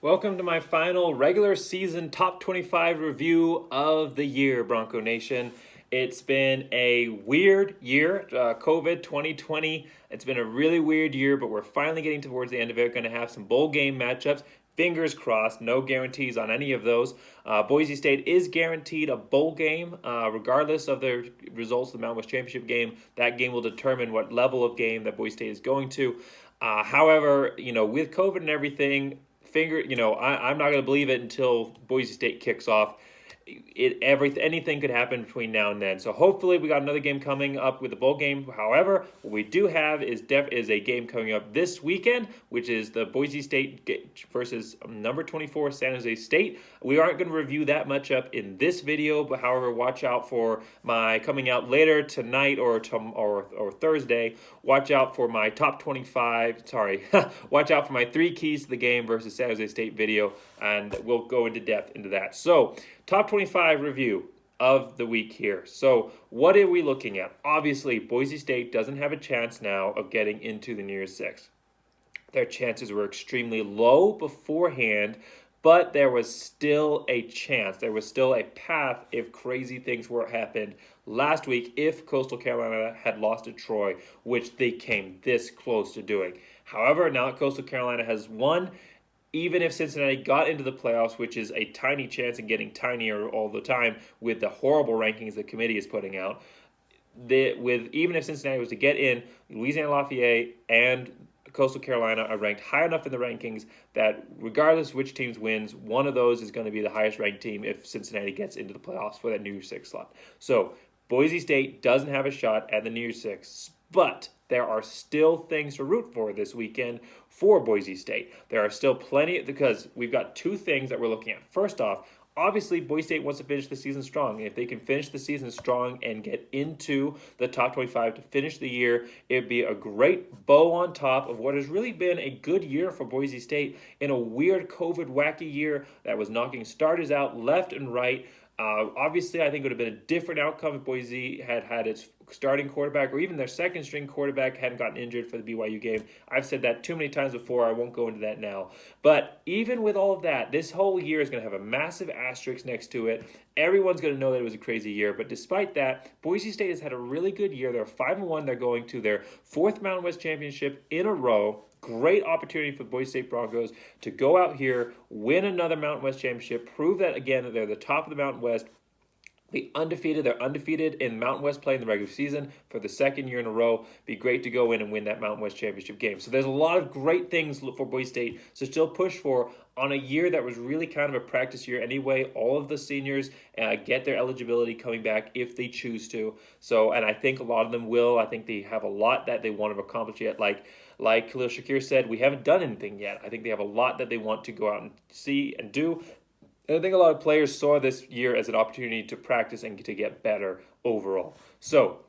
Welcome to my final regular season top 25 review of the year, Bronco Nation. It's been a weird year, COVID 2020. It's been a really weird year, but we're finally getting towards the end of it. Going to have some bowl game matchups. Fingers crossed, no guarantees on any of those. Boise State is guaranteed a bowl game, regardless of the results of the Mountain West Championship game. That game will determine what level of game that Boise State is going to. However, with COVID and everything, I'm not going to believe it until Boise State kicks off. Anything could happen between now and then. So hopefully we got another game coming up with the bowl game. However, what we do have is a game coming up this weekend, which is the Boise State versus number 24 San Jose State. We aren't going to review that much up in this video, but however, watch out for my coming out later tonight or Thursday. Watch out for my top 25. Watch out for my 3 keys to the game versus San Jose State video, and we'll go into depth into that. So, top 25 review of the week here. So what are we looking at? Obviously, Boise State doesn't have a chance now of getting into the New Year's Six. Their chances were extremely low beforehand, but there was still a chance. There was still a path if crazy things were happened last week if Coastal Carolina had lost to Troy, which they came this close to doing. However, now that Coastal Carolina has won, even if Cincinnati got into the playoffs, which is a tiny chance and getting tinier all the time with the horrible rankings the committee is putting out, even if Cincinnati was to get in, Louisiana Lafayette and Coastal Carolina are ranked high enough in the rankings that regardless which teams wins, one of those is going to be the highest ranked team if Cincinnati gets into the playoffs for that New Year's Six slot. So Boise State doesn't have a shot at the New Year's Six, but there are still things to root for this weekend for Boise State. There are still plenty, because we've got 2 things that we're looking at. First off, obviously, Boise State wants to finish the season strong. And if they can finish the season strong and get into the top 25 to finish the year, it'd be a great bow on top of what has really been a good year for Boise State in a weird COVID wacky year that was knocking starters out left and right. Obviously, I think it would have been a different outcome if Boise had its starting quarterback or even their second string quarterback hadn't gotten injured for the BYU game. I've said that too many times before. I won't go into that now. But even with all of that, this whole year is going to have a massive asterisk next to it. Everyone's going to know that it was a crazy year. But despite that, Boise State has had a really good year. They're 5-1. They're going to their 4th Mountain West Championship in a row. Great opportunity for Boise State Broncos to go out here, win another Mountain West Championship, prove that again that they're the top of the Mountain West. Be undefeated. They're undefeated in Mountain West play in the regular season for the 2nd year in a row. Be great to go in and win that Mountain West Championship game. So there's a lot of great things for Boise State to still push for on a year that was really kind of a practice year anyway. All of the seniors get their eligibility coming back if they choose to. So, and I think a lot of them will. I think they have a lot that they want to accomplish yet. Like Khalil Shakir said, we haven't done anything yet. I think they have a lot that they want to go out and see and do. And I think a lot of players saw this year as an opportunity to practice and to get better overall. So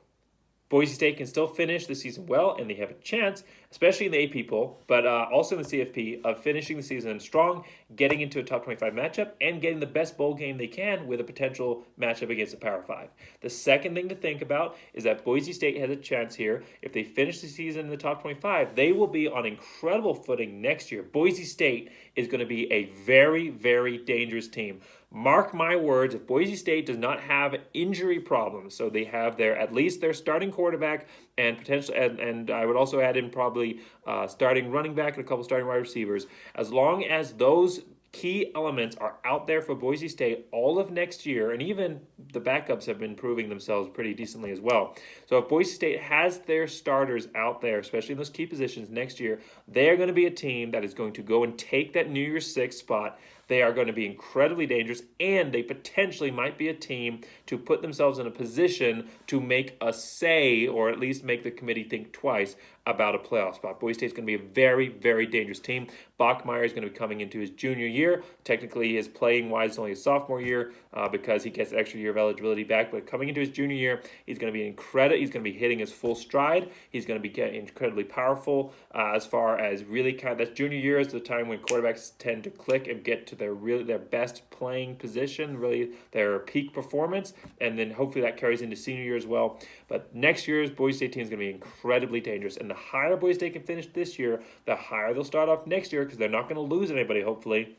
Boise State can still finish the season well, and they have a chance, especially in the AP poll, but also in the CFP, of finishing the season strong, getting into a top 25 matchup, and getting the best bowl game they can with a potential matchup against the Power 5. The second thing to think about is that Boise State has a chance here. If they finish the season in the top 25, they will be on incredible footing next year. Boise State is going to be a very, very dangerous team. Mark my words, if Boise State does not have injury problems, so they have at least their starting quarterback and potential, and I would also add in probably starting running back and a couple starting wide receivers, as long as those key elements are out there for Boise State all of next year, and even the backups have been proving themselves pretty decently as well. So if Boise State has their starters out there, especially in those key positions next year, they're going to be a team that is going to go and take that New Year's Six spot. They are going to be incredibly dangerous, and they potentially might be a team to put themselves in a position to make a say, or at least make the committee think twice about a playoff spot. Boise State's going to be a very, very dangerous team. Bachmeier is going to be coming into his junior year. Technically, his playing-wise is only his sophomore year because he gets an extra year of eligibility back. But coming into his junior year, he's going to be He's going to be hitting his full stride. He's going to be getting incredibly powerful as far as really that junior year is the time when quarterbacks tend to click and get to their best playing position, really their peak performance, and then hopefully that carries into senior year as well. But next year's Boise State team is going to be incredibly dangerous, and the higher Boise State can finish this year, the higher they'll start off next year because they're not going to lose anybody, hopefully.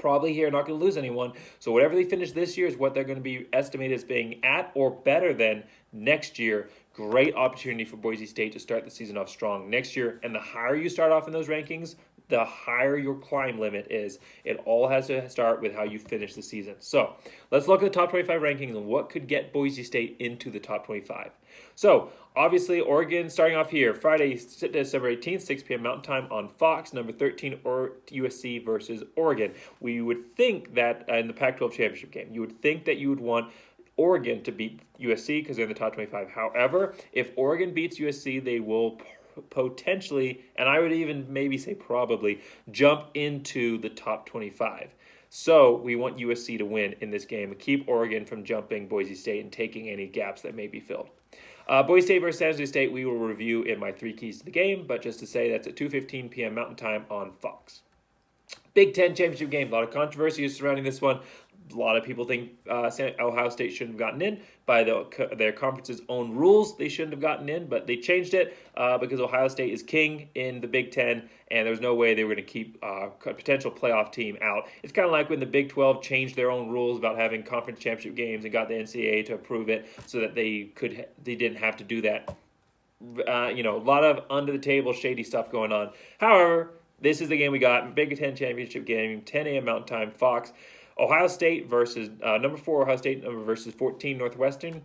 probably here not going to lose anyone. So whatever they finish this year is what they're going to be estimated as being at or better than next year. Great opportunity for Boise State to start the season off strong next year. And the higher you start off in those rankings, the higher your climb limit is. It all has to start with how you finish the season. So let's look at the top 25 rankings and what could get Boise State into the top 25. So obviously Oregon starting off here, Friday, December 18th, 6 p.m. Mountain Time on Fox, number 13, or USC versus Oregon. We would think that in the Pac-12 championship game, you would think that you would want Oregon to beat USC because they're in the top 25. However, if Oregon beats USC, they will potentially, and I would even maybe say probably, jump into the top 25. So we want USC to win in this game and keep Oregon from jumping Boise State and taking any gaps that may be filled. Boise State versus San Jose State we will review in my 3 keys to the game, but just to say that's at 2:15 p.m. Mountain Time on Fox. Big Ten championship game. A lot of controversy surrounding this one. A lot of people think Ohio State shouldn't have gotten in by their conference's own rules. They shouldn't have gotten in, but they changed it because Ohio State is king in the Big Ten, and there's no way they were going to keep a potential playoff team out. It's kind of like when the Big 12 changed their own rules about having conference championship games and got the NCAA to approve it so that they didn't have to do that. A lot of under-the-table shady stuff going on. However, this is the game we got. Big Ten championship game, 10 a.m. Mountain Time, Fox. Ohio State versus number 4 Ohio State versus 14 Northwestern.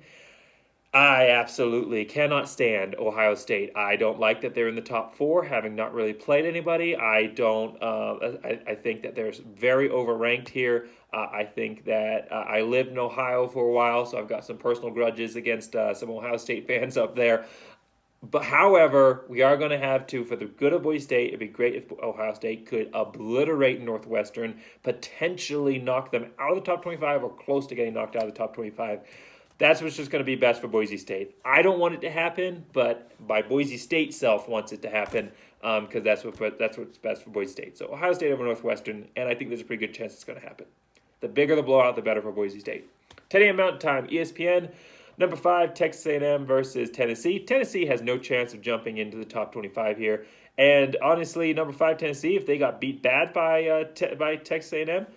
I absolutely cannot stand Ohio State. I don't like that they're in the top 4, having not really played anybody. I don't. I think that they're very overranked here. I think that I lived in Ohio for a while, so I've got some personal grudges against some Ohio State fans up there. But however, we are going to have to, for the good of Boise State, it'd be great if Ohio State could obliterate Northwestern, potentially knock them out of the top 25 or close to getting knocked out of the top 25. That's what's just going to be best for Boise State. I don't want it to happen, but by Boise State self wants it to happen because that's what's best for Boise State. So Ohio State over Northwestern, and I think there's a pretty good chance it's going to happen. The bigger the blowout, the better for Boise State. 10 a.m. Mountain Time, ESPN. Number 5, Texas A&M versus Tennessee. Tennessee has no chance of jumping into the top 25 here. And honestly, number 5, Tennessee, if they got beat bad by Texas A&M,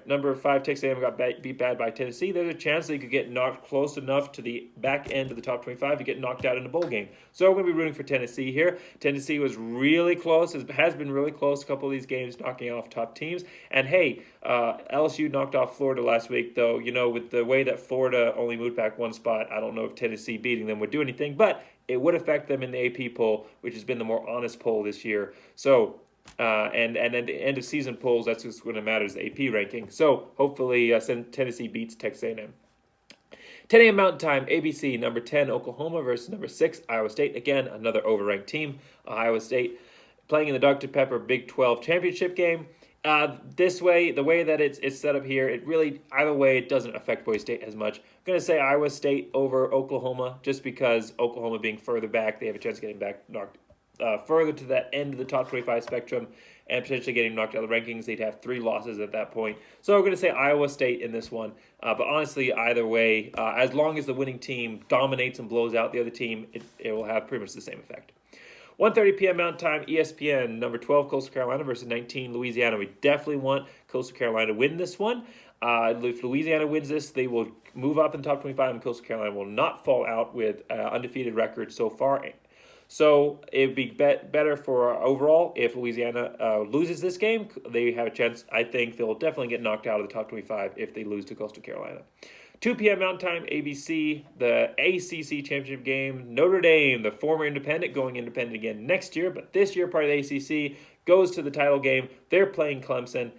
number 5, Texas A&M got beat bad by Tennessee, there's a chance they could get knocked close enough to the back end of the top 25 to get knocked out in a bowl game. So we're going to be rooting for Tennessee here. Tennessee was really close, has been really close a couple of these games, knocking off top teams. And hey, LSU knocked off Florida last week, though, with the way that Florida only moved back 1 spot, I don't know if Tennessee beating them would do anything, but it would affect them in the AP poll, which has been the more honest poll this year. So, and then the end of season polls, that's just what matters, the AP ranking. So hopefully Tennessee beats Texas A&M. 10 a.m. Mountain Time, ABC, number 10, Oklahoma versus number 6, Iowa State. Again, another overranked team. Iowa State playing in the Dr. Pepper Big 12 championship game. This way, the way that it's set up here, it really, either way, it doesn't affect Boise State as much. I'm going to say Iowa State over Oklahoma, just because Oklahoma being further back, they have a chance of getting knocked further to that end of the top 25 spectrum and potentially getting knocked out of the rankings. They'd have 3 losses at that point. So we're going to say Iowa State in this one. But honestly, either way, as long as the winning team dominates and blows out the other team, it will have pretty much the same effect. 1:30 p.m. Mountain Time, ESPN, number 12, Coastal Carolina versus 19, Louisiana. We definitely want Coastal Carolina to win this one. If Louisiana wins this, they will move up in the top 25, and Coastal Carolina will not fall out with undefeated record so far. So it would be better for overall if Louisiana loses this game. They have a chance. I think they'll definitely get knocked out of the top 25 if they lose to Coastal Carolina. 2 p.m. Mountain Time, ABC, the ACC championship game. Notre Dame, the former independent, going independent again next year, but this year part of the ACC, goes to the title game. They're playing Clemson.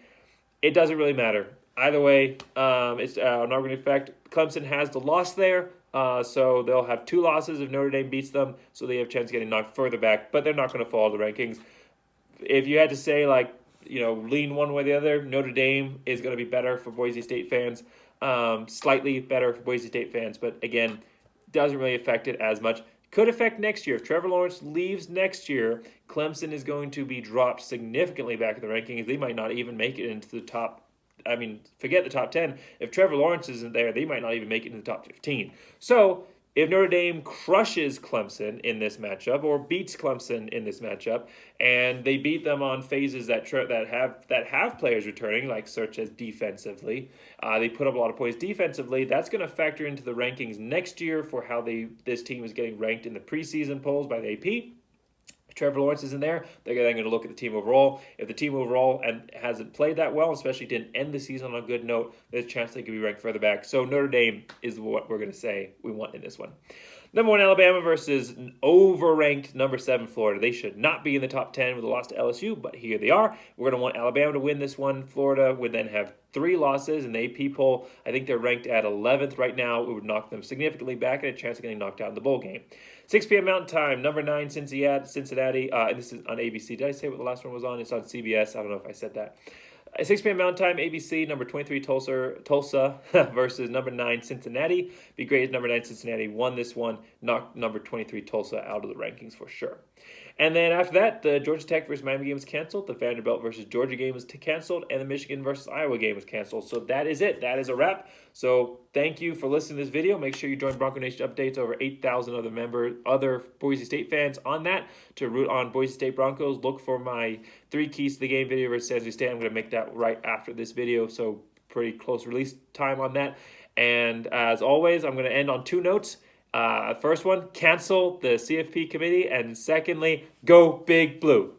It doesn't really matter. Either way, it's not going to affect. Clemson has the loss there, so they'll have 2 losses if Notre Dame beats them, so they have a chance of getting knocked further back, but they're not going to fall the rankings. If you had to say, lean one way or the other, Notre Dame is going to be better for Boise State fans. Slightly better for Boise State fans, but again, doesn't really affect it as much. Could affect next year. If Trevor Lawrence leaves next year, Clemson is going to be dropped significantly back in the rankings. They might not even make it into the top. Forget the top 10. If Trevor Lawrence isn't there, they might not even make it into the top 15. So If Notre Dame crushes Clemson in this matchup or beats Clemson in this matchup, and they beat them on phases that have players returning, like such as defensively, they put up a lot of points defensively. That's going to factor into the rankings next year for how this team is getting ranked in the preseason polls by the AP. Trevor Lawrence is in there, they're then going to look at the team overall. If the team overall and hasn't played that well, especially didn't end the season on a good note, there's a chance they could be ranked further back. So Notre Dame is what we're going to say we want in this one. Number 1 Alabama versus overranked number 7 Florida. They should not be in the top 10 with a loss to LSU, but here they are. We're going to want Alabama to win this one. Florida would then have 3 losses in the AP poll. I think they're ranked at 11th right now. It would knock them significantly back and a chance of getting knocked out in the bowl game. 6 p.m. Mountain Time, number 9 Cincinnati. This is on ABC. Did I say what the last one was on? It's on CBS. I don't know if I said that. 6 p.m. Mountain Time, ABC, number 23 Tulsa versus number 9 Cincinnati. Be great if number 9 Cincinnati won this one, knocked number 23 Tulsa out of the rankings for sure. And then after that, the Georgia Tech versus Miami game was canceled. The Vanderbilt versus Georgia game was canceled. And the Michigan versus Iowa game was canceled. So that is it. That is a wrap. So thank you for listening to this video. Make sure you join Bronco Nation Updates. Over 8,000 other Boise State fans on that to root on Boise State Broncos. Look for my 3 keys to the game video versus San Jose State. I'm going to make that right after this video. So pretty close release time on that. And as always, I'm going to end on 2 notes. First one, cancel the CFP committee. And secondly, go Big Blue.